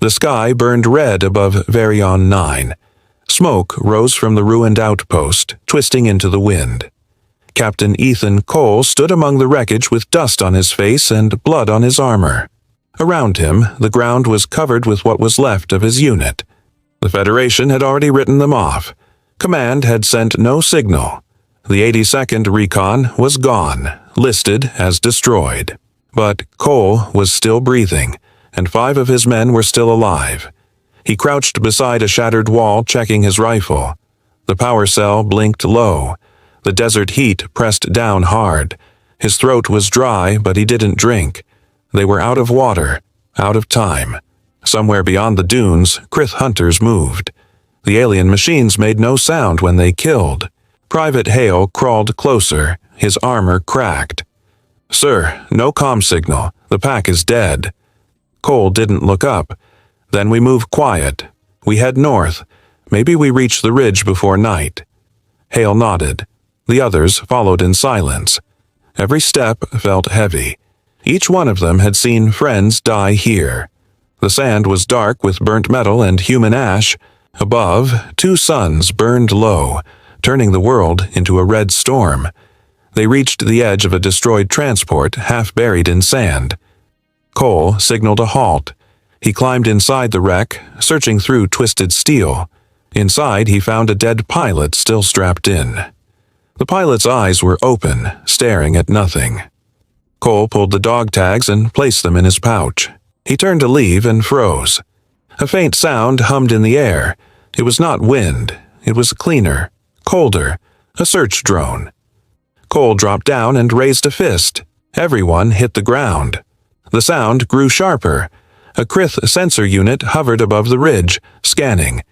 The sky burned red above Varion 9. Smoke rose from the ruined outpost, twisting into the wind. Captain Ethan Cole stood among the wreckage with dust on his face and blood on his armor. Around him, the ground was covered with what was left of his unit. The Federation had already written them off. Command had sent no signal. The 82nd Recon was gone, listed as destroyed. But Cole was still breathing, and 5 of his men were still alive. He crouched beside a shattered wall, checking his rifle. The power cell blinked low. The desert heat pressed down hard. His throat was dry, but he didn't drink. They were out of water, out of time. Somewhere beyond the dunes, Krith hunters moved. The alien machines made no sound when they killed. Private Hale crawled closer, his armor cracked. "Sir, no comm signal. The pack is dead." Cole didn't look up. "Then we move quiet. We head north. Maybe we reach the ridge before night." Hale nodded. The others followed in silence. Every step felt heavy. Each one of them had seen friends die here. The sand was dark with burnt metal and human ash. Above, 2 suns burned low, turning the world into a red storm. They reached the edge of a destroyed transport, half buried in sand. Cole signaled a halt. He climbed inside the wreck, searching through twisted steel. Inside, he found a dead pilot still strapped in. The pilot's eyes were open, staring at nothing. Cole pulled the dog tags and placed them in his pouch. He turned to leave and froze. A faint sound hummed in the air. It was not wind. It was cleaner, colder, a search drone. Cole dropped down and raised a fist. Everyone hit the ground. The sound grew sharper. A Krith sensor unit hovered above the ridge, scanning.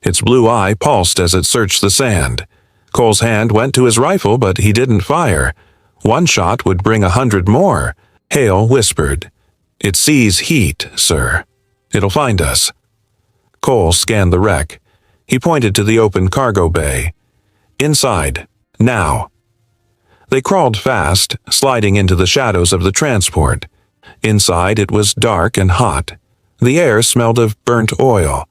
Its blue eye pulsed as it searched the sand. Cole's hand went to his rifle, but he didn't fire. One shot would bring 100 more. Hale whispered, "It sees heat, sir. It'll find us." Cole scanned the wreck. He pointed to the open cargo bay. "Inside. Now." They crawled fast, sliding into the shadows of the transport. Inside it was dark and hot. The air smelled of burnt oil.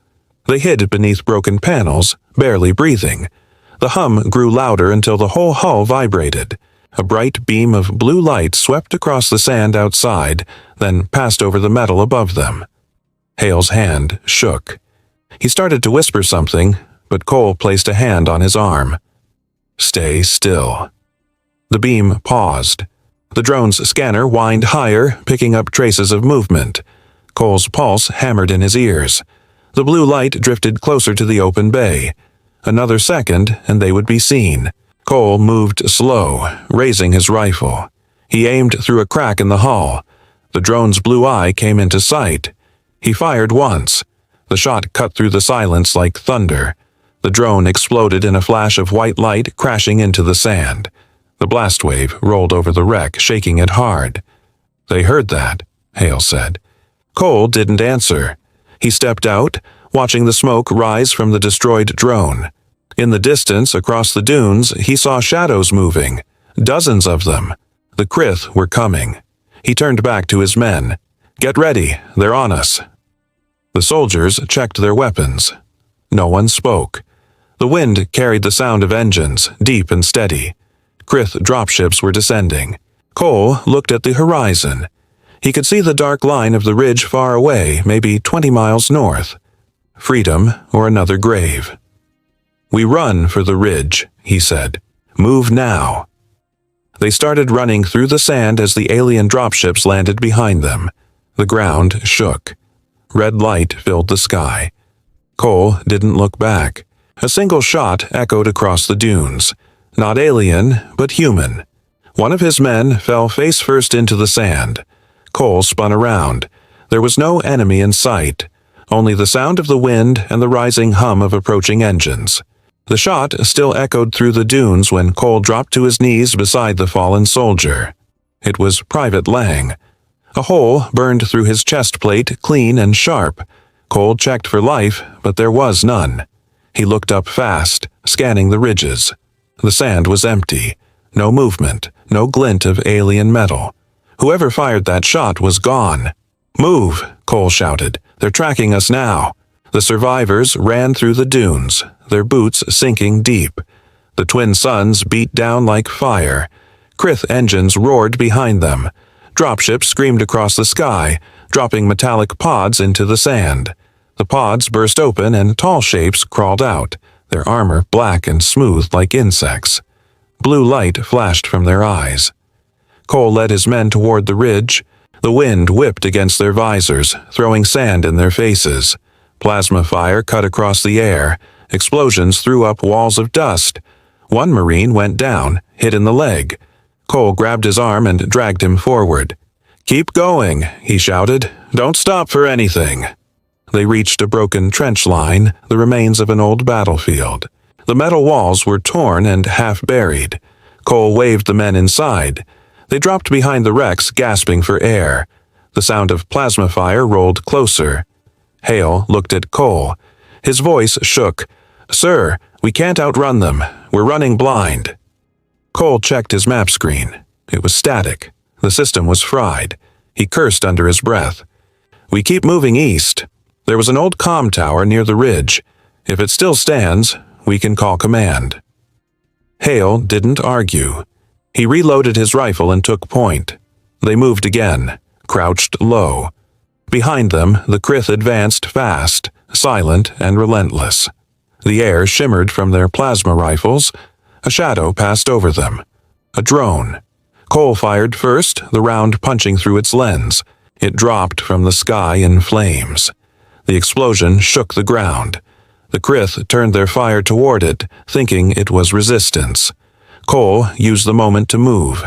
They hid beneath broken panels, barely breathing. The hum grew louder until the whole hull vibrated. A bright beam of blue light swept across the sand outside, then passed over the metal above them. Hale's hand shook. He started to whisper something, but Cole placed a hand on his arm. "Stay still." The beam paused. The drone's scanner whined higher, picking up traces of movement. Cole's pulse hammered in his ears. The blue light drifted closer to the open bay. Another second, and they would be seen. Cole moved slow, raising his rifle. He aimed through a crack in the hull. The drone's blue eye came into sight. He fired once. The shot cut through the silence like thunder. The drone exploded in a flash of white light, crashing into the sand. The blast wave rolled over the wreck, shaking it hard. "They heard that," Hale said. Cole didn't answer. He stepped out, watching the smoke rise from the destroyed drone. In the distance, across the dunes, he saw shadows moving. Dozens of them. The Krith were coming. He turned back to his men. "Get ready, they're on us." The soldiers checked their weapons. No one spoke. The wind carried the sound of engines, deep and steady. Krith dropships were descending. Cole looked at the horizon. He could see the dark line of the ridge far away, maybe 20 miles north. Freedom or another grave. "We run for the ridge," he said. "Move now." They started running through the sand as the alien dropships landed behind them. The ground shook. Red light filled the sky. Cole didn't look back. A single shot echoed across the dunes. Not alien, but human. One of his men fell face first into the sand. Cole spun around. There was no enemy in sight, only the sound of the wind and the rising hum of approaching engines. The shot still echoed through the dunes when Cole dropped to his knees beside the fallen soldier. It was Private Lang. A hole burned through his chest plate, clean and sharp. Cole checked for life, but there was none. He looked up fast, scanning the ridges. The sand was empty. No movement, no glint of alien metal. Whoever fired that shot was gone. "Move!" Cole shouted. They're tracking us now. The survivors ran through the dunes, their boots sinking deep. The twin suns beat down like fire. Krith engines roared behind them. Dropships screamed across the sky, dropping metallic pods into the sand. The pods burst open and tall shapes crawled out, their armor black and smooth like insects. Blue light flashed from their eyes. Cole led his men toward the ridge. The wind whipped against their visors, throwing sand in their faces. Plasma fire cut across the air. Explosions threw up walls of dust. One Marine went down, hit in the leg. Cole grabbed his arm and dragged him forward. "Keep going," he shouted. "Don't stop for anything." They reached a broken trench line, the remains of an old battlefield. The metal walls were torn and half buried. Cole waved the men inside. They dropped behind the wrecks, gasping for air. The sound of plasma fire rolled closer. Hale looked at Cole. His voice shook. "Sir, we can't outrun them. We're running blind." Cole checked his map screen. It was static. The system was fried. He cursed under his breath. "We keep moving east. There was an old comm tower near the ridge. If it still stands, we can call command." Hale didn't argue. He reloaded his rifle and took point. They moved again, crouched low. Behind them, the Krith advanced fast, silent and relentless. The air shimmered from their plasma rifles. A shadow passed over them. A drone. Cole fired first, the round punching through its lens. It dropped from the sky in flames. The explosion shook the ground. The Krith turned their fire toward it, thinking it was resistance. Cole used the moment to move.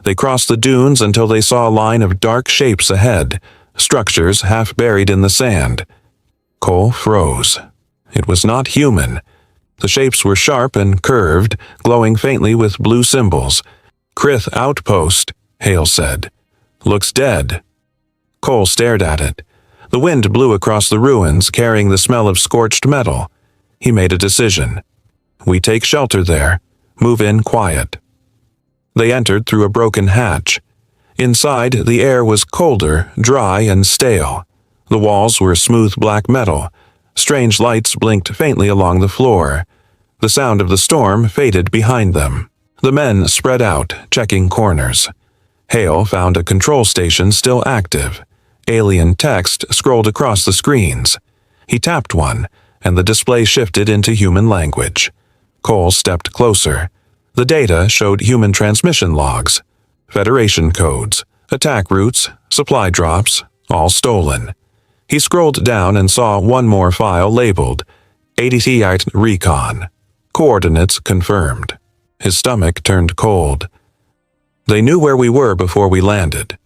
They crossed the dunes until they saw a line of dark shapes ahead, structures half buried in the sand. Cole froze. It was not human. The shapes were sharp and curved, glowing faintly with blue symbols. "Krith outpost," Hale said. "Looks dead." Cole stared at it. The wind blew across the ruins, carrying the smell of scorched metal. He made a decision. "We take shelter there. Move in quiet." They entered through a broken hatch. Inside, the air was colder, dry, and stale. The walls were smooth black metal. Strange lights blinked faintly along the floor. The sound of the storm faded behind them. The men spread out, checking corners. Hale found a control station still active. Alien text scrolled across the screens. He tapped one, and the display shifted into human language. Cole stepped closer. The data showed human transmission logs, Federation codes, attack routes, supply drops, all stolen. He scrolled down and saw one more file labeled 88 Recon. Coordinates confirmed. His stomach turned cold. They knew where we were before we landed.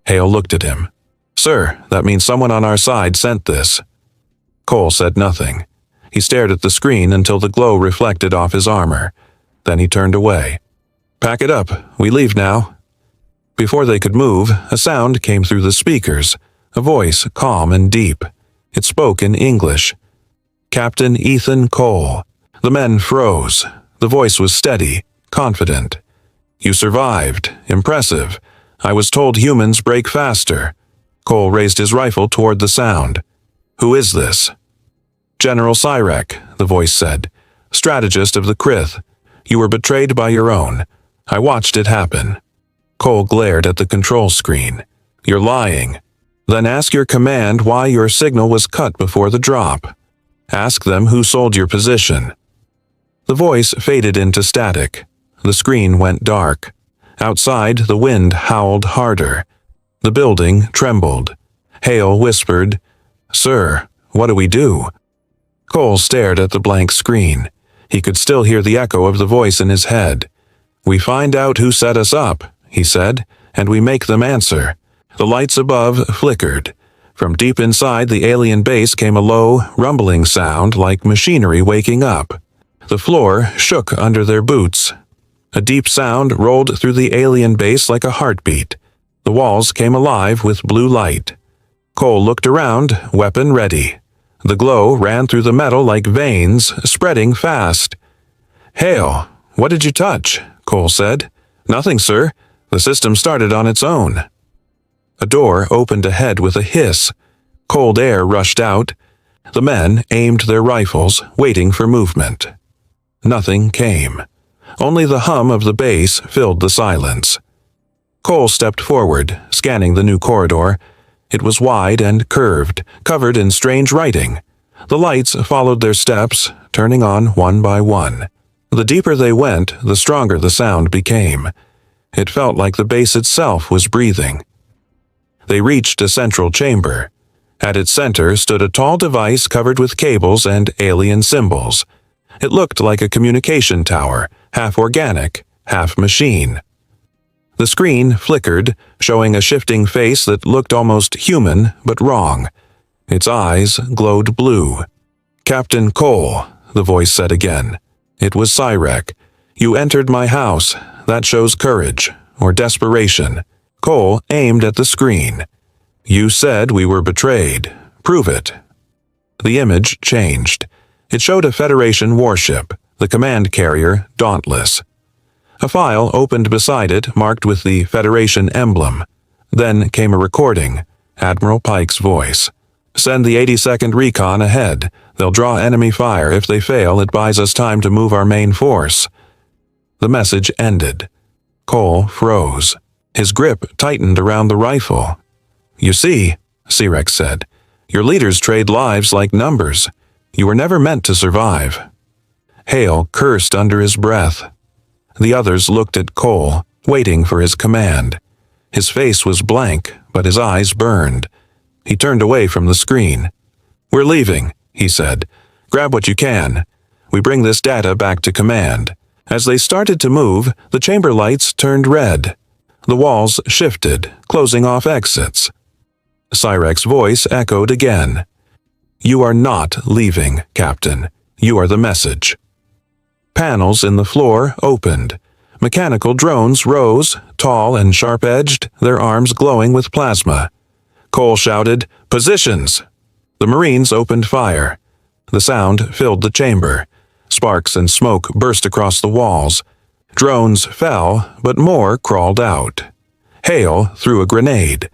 Hale looked at him. "Sir, that means someone on our side sent this." Cole said nothing. He stared at the screen until the glow reflected off his armor. Then he turned away. "Pack it up. We leave now." Before they could move, a sound came through the speakers, a voice calm and deep. It spoke in English. "Captain Ethan Cole." The men froze. The voice was steady, confident. "You survived. Impressive. I was told humans break faster." Cole raised his rifle toward the sound. "Who is this?" "General Cyrek," the voice said. "Strategist of the Krith. You were betrayed by your own. I watched it happen." Cole glared at the control screen. "You're lying. Then ask your command why your signal was cut before the drop. Ask them who sold your position." The voice faded into static. The screen went dark. Outside, the wind howled harder. The building trembled. Hale whispered, "Sir, what do we do?" Cole stared at the blank screen. He could still hear the echo of the voice in his head. "We find out who set us up," he said, "and we make them answer." The lights above flickered. From deep inside the alien base came a low, rumbling sound like machinery waking up. The floor shook under their boots. A deep sound rolled through the alien base like a heartbeat. The walls came alive with blue light. Cole looked around, weapon ready. The glow ran through the metal like veins, spreading fast. "Hale, what did you touch?" Cole said. "Nothing, sir. The system started on its own." A door opened ahead with a hiss. Cold air rushed out. The men aimed their rifles, waiting for movement. Nothing came. Only the hum of the bass filled the silence. Cole stepped forward, scanning the new corridor. It was wide and curved, covered in strange writing. The lights followed their steps, turning on one by one. The deeper they went, the stronger the sound became. It felt like the base itself was breathing. They reached a central chamber. At its center stood a tall device covered with cables and alien symbols. It looked like a communication tower, half organic, half machine. The screen flickered, showing a shifting face that looked almost human, but wrong. Its eyes glowed blue. "Captain Cole," the voice said again. "It was Cyrek. You entered my house. That shows courage, or desperation." Cole aimed at the screen. "You said we were betrayed. Prove it." The image changed. It showed a Federation warship, the command carrier Dauntless. A file opened beside it, marked with the Federation emblem. Then came a recording, Admiral Pike's voice. "Send the 82nd Recon ahead. They'll draw enemy fire. If they fail, it buys us time to move our main force." The message ended. Cole froze. His grip tightened around the rifle. "You see," Cyrek said, "your leaders trade lives like numbers. You were never meant to survive." Hale cursed under his breath. The others looked at Cole, waiting for his command. His face was blank, but his eyes burned. He turned away from the screen. "We're leaving," he said. "Grab what you can. We bring this data back to command." As they started to move, the chamber lights turned red. The walls shifted, closing off exits. Cyrek's voice echoed again. "You are not leaving, Captain. You are the message." Panels in the floor opened. Mechanical drones rose, tall and sharp-edged, their arms glowing with plasma. Cole shouted, "Positions!" The Marines opened fire. The sound filled the chamber. Sparks and smoke burst across the walls. Drones fell, but more crawled out. Hale threw a grenade.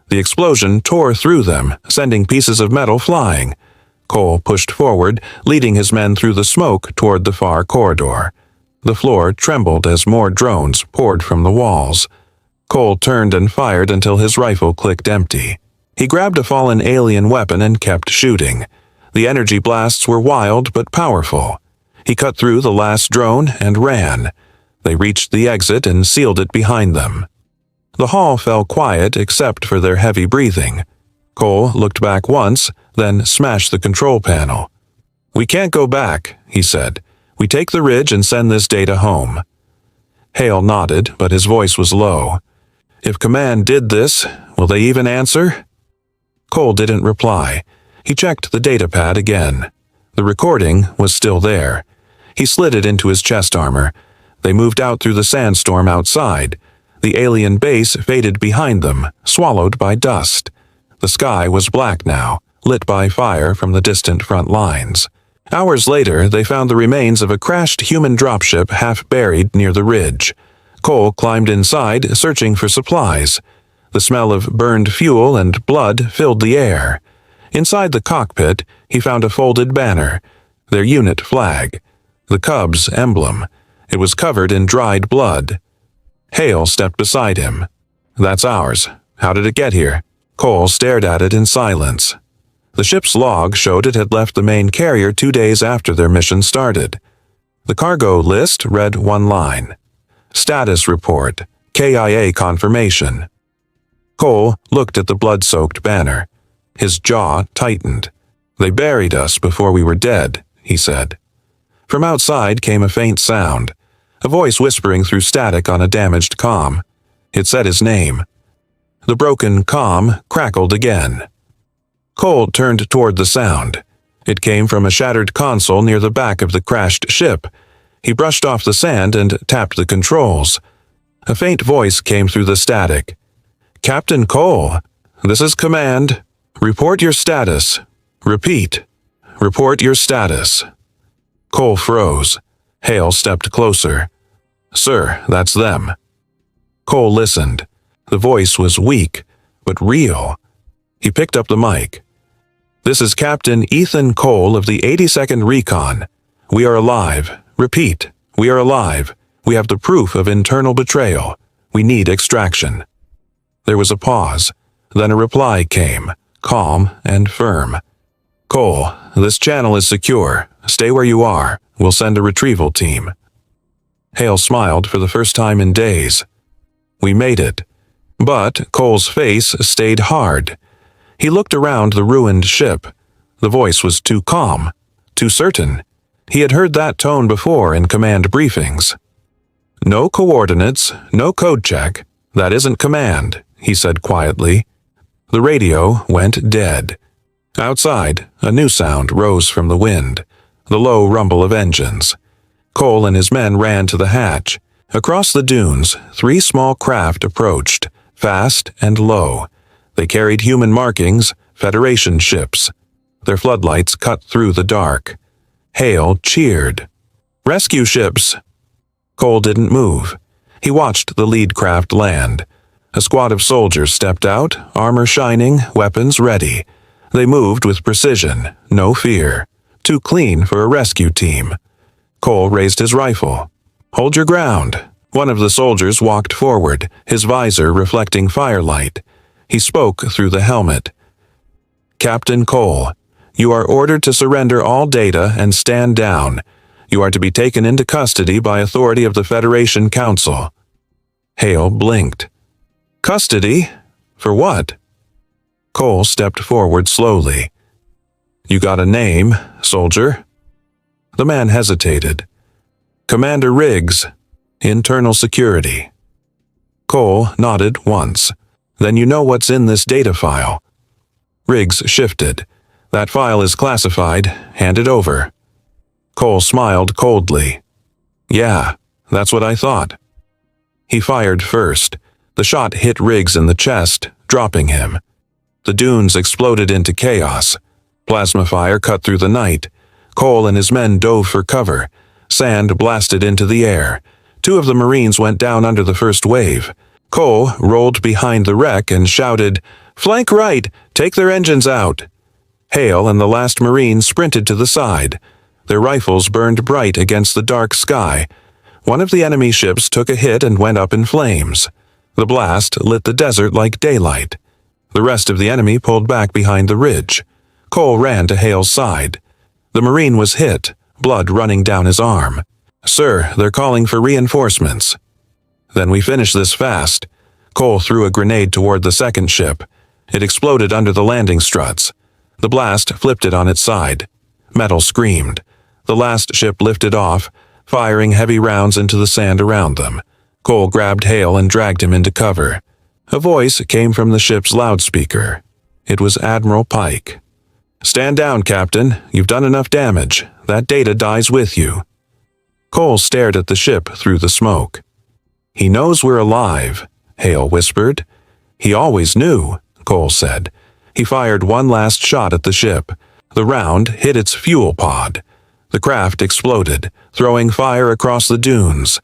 The explosion tore through them, sending pieces of metal flying. Cole pushed forward, leading his men through the smoke toward the far corridor. The floor trembled as more drones poured from the walls. Cole turned and fired until his rifle clicked empty. He grabbed a fallen alien weapon and kept shooting. The energy blasts were wild but powerful. He cut through the last drone and ran. They reached the exit and sealed it behind them. The hall fell quiet except for their heavy breathing. Cole looked back once, then smashed the control panel. "We can't go back," he said. "We take the ridge and send this data home." Hale nodded, but his voice was low. "If Command did this, will they even answer?" Cole didn't reply. He checked the datapad again. The recording was still there. He slid it into his chest armor. They moved out through the sandstorm outside. The alien base faded behind them, swallowed by dust. The sky was black now, lit by fire from the distant front lines. Hours later, they found the remains of a crashed human dropship half buried near the ridge. Cole climbed inside, searching for supplies. The smell of burned fuel and blood filled the air. Inside the cockpit, he found a folded banner, their unit flag, the Cubs emblem. It was covered in dried blood. Hale stepped beside him. "That's ours. How did it get here?" Cole stared at it in silence. The ship's log showed it had left the main carrier 2 days after their mission started. The cargo list read one line. "Status report. KIA confirmation." Cole looked at the blood-soaked banner. His jaw tightened. "They buried us before we were dead," he said. From outside came a faint sound, a voice whispering through static on a damaged comm. It said his name. The broken comm crackled again. Cole turned toward the sound. It came from a shattered console near the back of the crashed ship. He brushed off the sand and tapped the controls. A faint voice came through the static. "Captain Cole, this is Command. Report your status. Repeat. Report your status." Cole froze. Hale stepped closer. "Sir, that's them." Cole listened. The voice was weak, but real. He picked up the mic. This is Captain Ethan Cole of the 82nd Recon. We are alive. Repeat, we are alive. We have the proof of internal betrayal. We need extraction." There was a pause. Then a reply came, calm and firm. "Cole, this channel is secure. Stay where you are. We'll send a retrieval team." Hale smiled for the first time in days. "We made it." But Cole's face stayed hard. He looked around the ruined ship. The voice was too calm, too certain. He had heard that tone before in command briefings. "No coordinates, no code check. That isn't command," he said quietly. The radio went dead. Outside, a new sound rose from the wind, the low rumble of engines. Cole and his men ran to the hatch. Across the dunes, 3 small craft approached, fast and low. They carried human markings, Federation ships. Their floodlights cut through the dark. Hale cheered. "Rescue ships!" Cole didn't move. He watched the lead craft land. A squad of soldiers stepped out, armor shining, weapons ready. They moved with precision, no fear. Too clean for a rescue team. Cole raised his rifle. "Hold your ground." One of the soldiers walked forward, his visor reflecting firelight. He spoke through the helmet. "Captain Cole, you are ordered to surrender all data and stand down. You are to be taken into custody by authority of the Federation Council." Hale blinked. "Custody? For what?" Cole stepped forward slowly. "You got a name, soldier?" The man hesitated. "Commander Riggs, Internal Security." Cole nodded once. "Then you know what's in this data file." Riggs shifted. "That file is classified. Hand it over." Cole smiled coldly. "Yeah, that's what I thought." He fired first. The shot hit Riggs in the chest, dropping him. The dunes exploded into chaos. Plasma fire cut through the night. Cole and his men dove for cover. Sand blasted into the air. 2 of the Marines went down under the first wave. Cole rolled behind the wreck and shouted, "Flank right! Take their engines out!" Hale and the last Marine sprinted to the side. Their rifles burned bright against the dark sky. One of the enemy ships took a hit and went up in flames. The blast lit the desert like daylight. The rest of the enemy pulled back behind the ridge. Cole ran to Hale's side. The Marine was hit, blood running down his arm. "Sir, they're calling for reinforcements." "Then we finish this fast." Cole threw a grenade toward the second ship. It exploded under the landing struts. The blast flipped it on its side. Metal screamed. The last ship lifted off, firing heavy rounds into the sand around them. Cole grabbed Hale and dragged him into cover. A voice came from the ship's loudspeaker. It was Admiral Pike. "Stand down, Captain. You've done enough damage. That data dies with you." Cole stared at the ship through the smoke. "He knows we're alive," Hale whispered. "He always knew," Cole said. He fired one last shot at the ship. The round hit its fuel pod. The craft exploded, throwing fire across the dunes.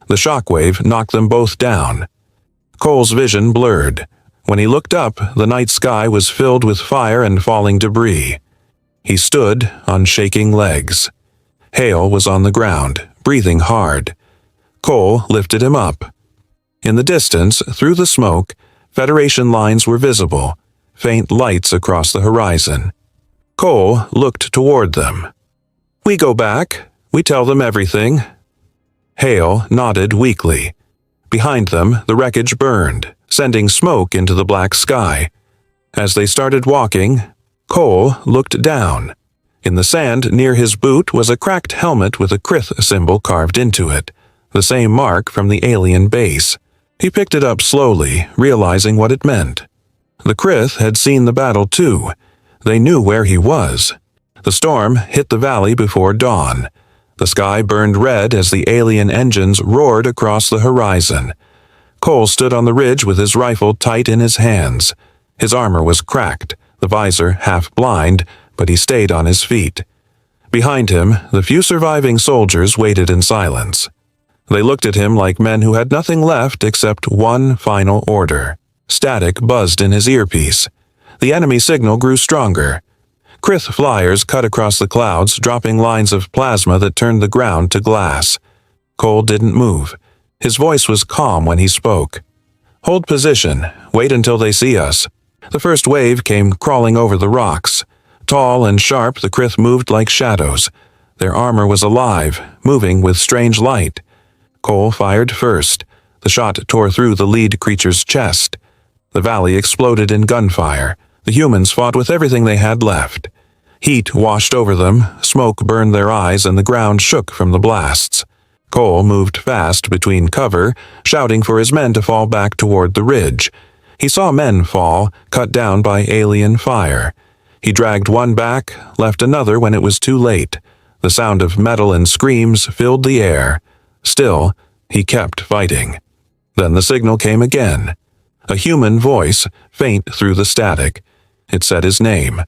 The shockwave knocked them both down. Cole's vision blurred. When he looked up, the night sky was filled with fire and falling debris. He stood on shaking legs. Hale was on the ground, breathing hard. Cole lifted him up. In the distance, through the smoke, Federation lines were visible, faint lights across the horizon. Cole looked toward them. "We go back. We tell them everything." Hale nodded weakly. Behind them, the wreckage burned, sending smoke into the black sky. As they started walking, Cole looked down. In the sand near his boot was a cracked helmet with a Krith symbol carved into it, the same mark from the alien base. He picked it up slowly, realizing what it meant. The Krith had seen the battle too. They knew where he was. The storm hit the valley before dawn. The sky burned red as the alien engines roared across the horizon. Cole stood on the ridge with his rifle tight in his hands. His armor was cracked, the visor half blind, but he stayed on his feet. Behind him, the few surviving soldiers waited in silence. They looked at him like men who had nothing left except one final order. Static buzzed in his earpiece. The enemy signal grew stronger. Krith flyers cut across the clouds, dropping lines of plasma that turned the ground to glass. Cole didn't move. His voice was calm when he spoke. "Hold position. Wait until they see us." The first wave came crawling over the rocks. Tall and sharp, the Krith moved like shadows. Their armor was alive, moving with strange light. Cole fired first. The shot tore through the lead creature's chest. The valley exploded in gunfire. The humans fought with everything they had left. Heat washed over them, smoke burned their eyes, and the ground shook from the blasts. Cole moved fast between cover, shouting for his men to fall back toward the ridge. He saw men fall, cut down by alien fire. He dragged one back, left another when it was too late. The sound of metal and screams filled the air. Still, he kept fighting. Then the signal came again. A human voice, faint through the static. It said his name.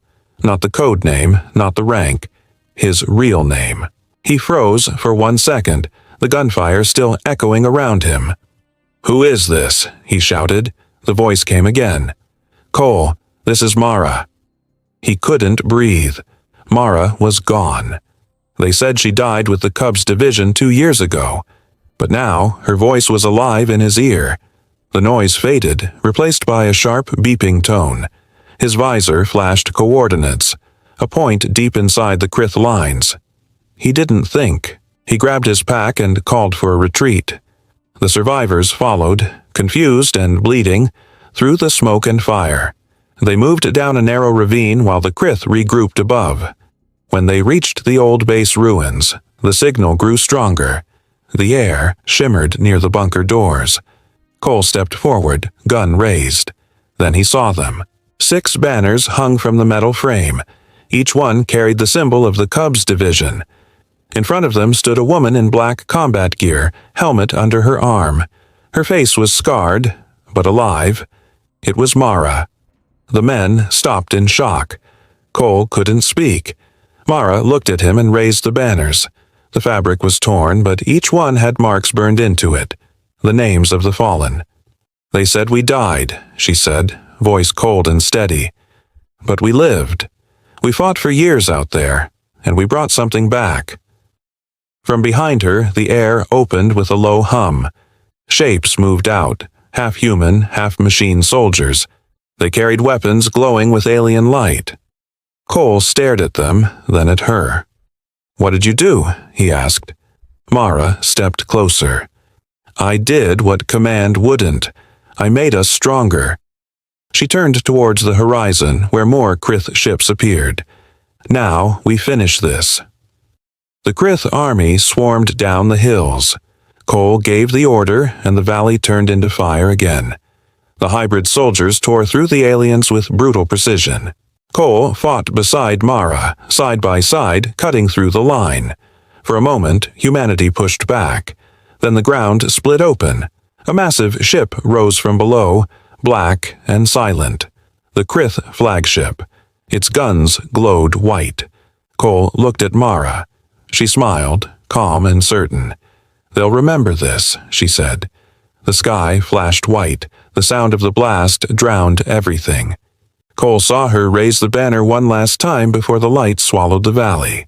Not the code name, not the rank. His real name. He froze for 1 second, the gunfire still echoing around him. "Who is this?" he shouted. The voice came again. "Cole, this is Mara." He couldn't breathe. Mara was gone. They said she died with the Cubs division 2 years ago. But now her voice was alive in his ear. The noise faded, replaced by a sharp beeping tone. His visor flashed coordinates, a point deep inside the Krith lines. He didn't think. He grabbed his pack and called for a retreat. The survivors followed, confused and bleeding, through the smoke and fire. They moved down a narrow ravine while the Krith regrouped above. When they reached the old base ruins, the signal grew stronger. The air shimmered near the bunker doors. Cole stepped forward, gun raised. Then he saw them. 6 banners hung from the metal frame. Each one carried the symbol of the Cubs division. In front of them stood a woman in black combat gear, helmet under her arm. Her face was scarred, but alive. It was Mara. The men stopped in shock. Cole couldn't speak. Mara looked at him and raised the banners. The fabric was torn, but each one had marks burned into it. The names of the fallen. "They said we died," she said, voice cold and steady. "But we lived. We fought for years out there, and we brought something back." From behind her, the air opened with a low hum. Shapes moved out, half human, half machine soldiers. They carried weapons glowing with alien light. Cole stared at them, then at her. "What did you do?" he asked. Mara stepped closer. "I did what command wouldn't. I made us stronger." She turned towards the horizon, where more Krith ships appeared. "Now we finish this." The Krith army swarmed down the hills. Cole gave the order, and the valley turned into fire again. The hybrid soldiers tore through the aliens with brutal precision. Cole fought beside Mara, side by side, cutting through the line. For a moment, humanity pushed back. Then the ground split open. A massive ship rose from below, black and silent. The Krith flagship. Its guns glowed white. Cole looked at Mara. She smiled, calm and certain. "They'll remember this," she said. The sky flashed white. The sound of the blast drowned everything. Cole saw her raise the banner one last time before the light swallowed the valley.